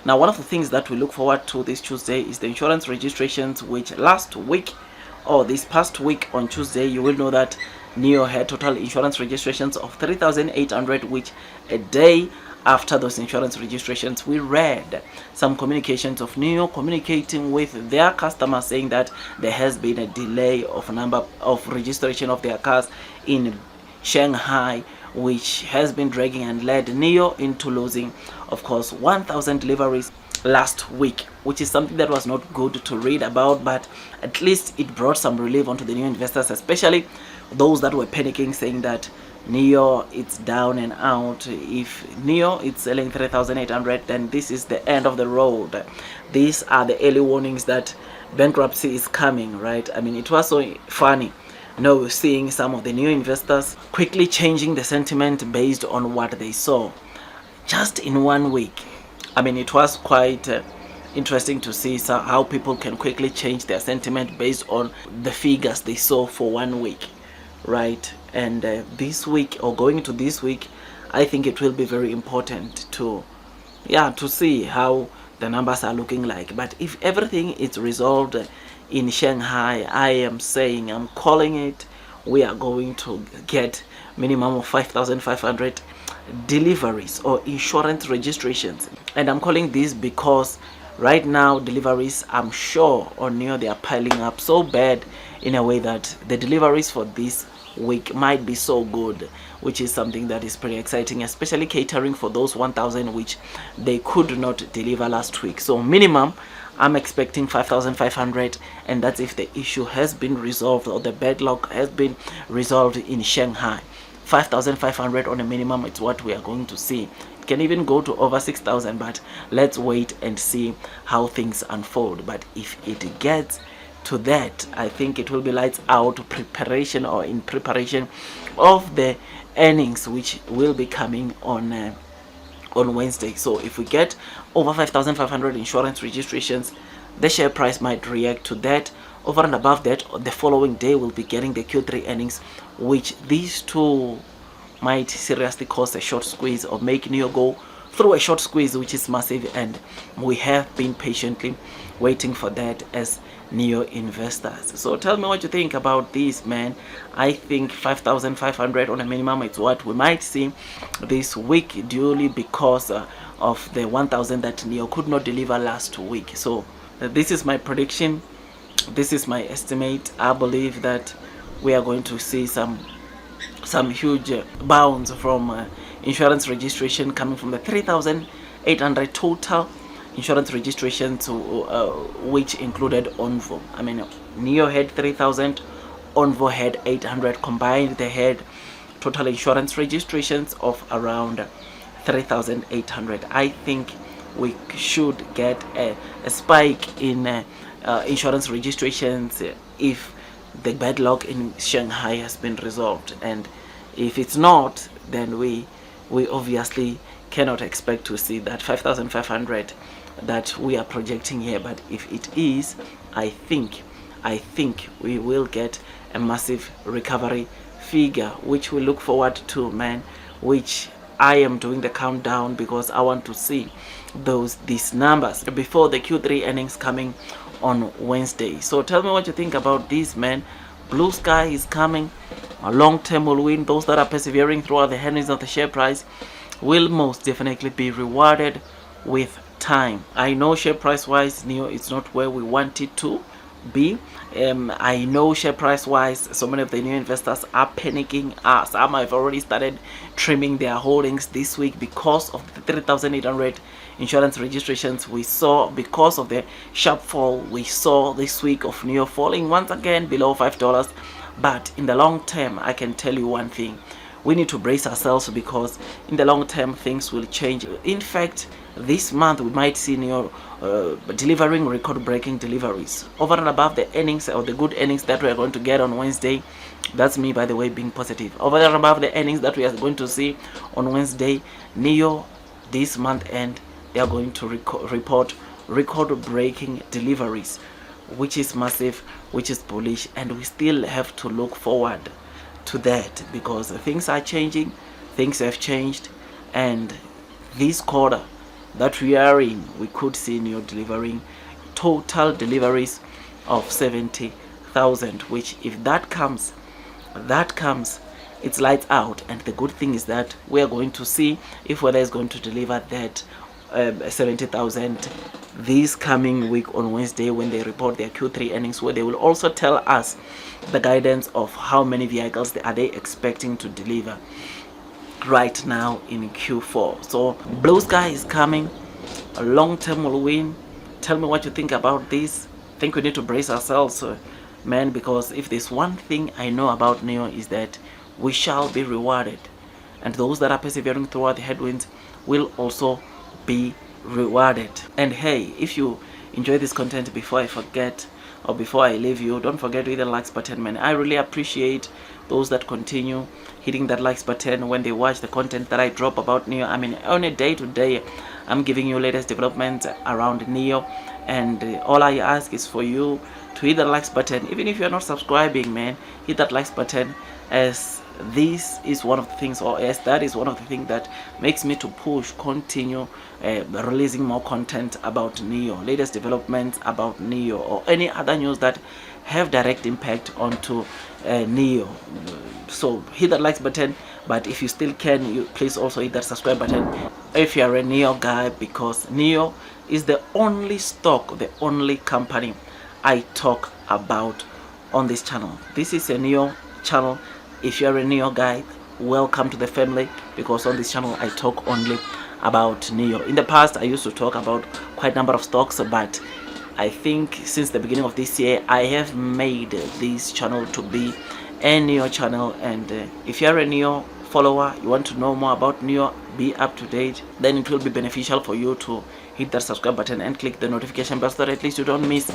Now, one of the things that we look forward to this Tuesday is the insurance registrations, which last week or this past week on Tuesday, you will know that Nio had total insurance registrations of 3,800, which a day after those insurance registrations, we read some communications of Nio communicating with their customers saying that there has been a delay of number of registration of their cars in Shanghai, which has been dragging and led Nio into losing, of course, 1,000 deliveries last week, which is something that was not good to read about, but at least it brought some relief onto the new investors, especially those that were panicking, saying that Nio it's down and out. If Nio it's selling 3,800, then this is the end of the road. These are the early warnings that bankruptcy is coming, right? I mean, it was so funny, seeing some of the new investors quickly changing the sentiment based on what they saw just in 1 week. I mean, it was quite interesting to see how people can quickly change their sentiment based on the figures they saw for 1 week, right? And this week, or going into this week, I think it will be very important to see how the numbers are looking like. But if everything is resolved in Shanghai, I'm calling it, we are going to get minimum of 5,500 deliveries or insurance registrations. And I'm calling this because right now deliveries, I'm sure on Nio, they are piling up so bad in a way that the deliveries for this week might be so good, which is something that is pretty exciting, especially catering for those 1,000 which they could not deliver last week. So minimum, I'm expecting 5,500, and that's if the issue has been resolved or the backlog has been resolved in Shanghai. 5,500 on a minimum, it's what we are going to see. It can even go to over 6,000, but let's wait and see how things unfold. But if it gets to that, I think it will be lights out in preparation of the earnings which will be coming on Wednesday. So if we get over 5,500 insurance registrations, the share price might react to that. Over and above that, the following day we'll be getting the Q3 earnings, which these two might seriously cause a short squeeze or make Nio go through a short squeeze, which is massive, and we have been patiently waiting for that as Nio investors. So tell me what you think about this, man. I think 5,500 on a minimum is what we might see this week, duly because of the 1,000 that Nio could not deliver last week. So this is my prediction, this is my estimate. I believe that we are going to see some huge bounds from insurance registration coming from the 3,800 total insurance registration to which included ONVO. I mean, Nio had 3,000, ONVO had 800. Combined, they had total insurance registrations of around 3,800. I think we should get a spike in insurance registrations if the backlog in Shanghai has been resolved, and if it's not, then we obviously cannot expect to see that 5,500 that we are projecting here. But if it is, I think we will get a massive recovery figure, which we look forward to, man, which I am doing the countdown because I want to see these numbers before the Q3 earnings coming on Wednesday. So tell me what you think about this, man. Blue sky is coming. A long term will win. Those that are persevering throughout the earnings of the share price will most definitely be rewarded with time. I know share price wise, Nio, it's not where we want it to be. I know share price wise, so many of the new investors are panicking. Some have already started trimming their holdings this week because of the 3,800 insurance registrations we saw, because of the sharp fall we saw this week of Nio falling once again below $5. But in the long term, I can tell you one thing: we need to brace ourselves, because in the long term things will change. In fact, this month we might see Nio delivering record-breaking deliveries over and above the earnings, or the good earnings that we are going to get on Wednesday. That's me, by the way, being positive. Over and above the earnings that we are going to see on Wednesday, Nio this month end, they are going to report record-breaking deliveries, which is massive, which is bullish, and we still have to look forward to that, because things are changing, things have changed, and this quarter that we are in, we could see Nio delivering total deliveries of 70,000, which if that comes, it's lights out. And the good thing is that we are going to see if whether is going to deliver that 70,000 this coming week on Wednesday when they report their Q3 earnings, where they will also tell us the guidance of how many vehicles are they expecting to deliver right now in Q4. So blue sky is coming, a long term will win. Tell me what you think about this. I think we need to brace ourselves, man, because if there's one thing I know about Nio is that we shall be rewarded, and those that are persevering throughout the headwinds will also be rewarded. And hey, if you enjoy this content, before I forget or before I leave you, don't forget to hit the likes button, man. I really appreciate those that continue hitting that likes button when they watch the content that I drop about Nio. I mean, on a day to day, I'm giving you latest developments around Nio, and all I ask is for you to hit the likes button. Even if you're not subscribing, man, hit that likes button, as this is one of the things, or as that is one of the things that makes me to continue releasing more content about Nio, latest developments about Nio, or any other news that have direct impact onto Nio. So hit that likes button, but if you still can, you please also hit that subscribe button if you're a Nio guy, because Nio is the only stock, the only company I talk about on this channel. This is a Nio channel. If you're a Nio guy, welcome to the family, because on this channel I talk only about Nio. In the past I used to talk about quite a number of stocks, but I think since the beginning of this year I have made this channel to be a Nio channel. And if you're a Nio follower, you want to know more about Nio, be up to date, then it will be beneficial for you to hit that subscribe button and click the notification bell so that at least you don't miss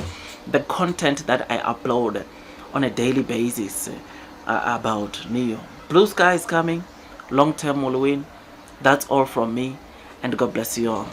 the content that I upload on a daily basis about Nio. Blue sky is coming, long term will win. That's all from me, and God bless you all.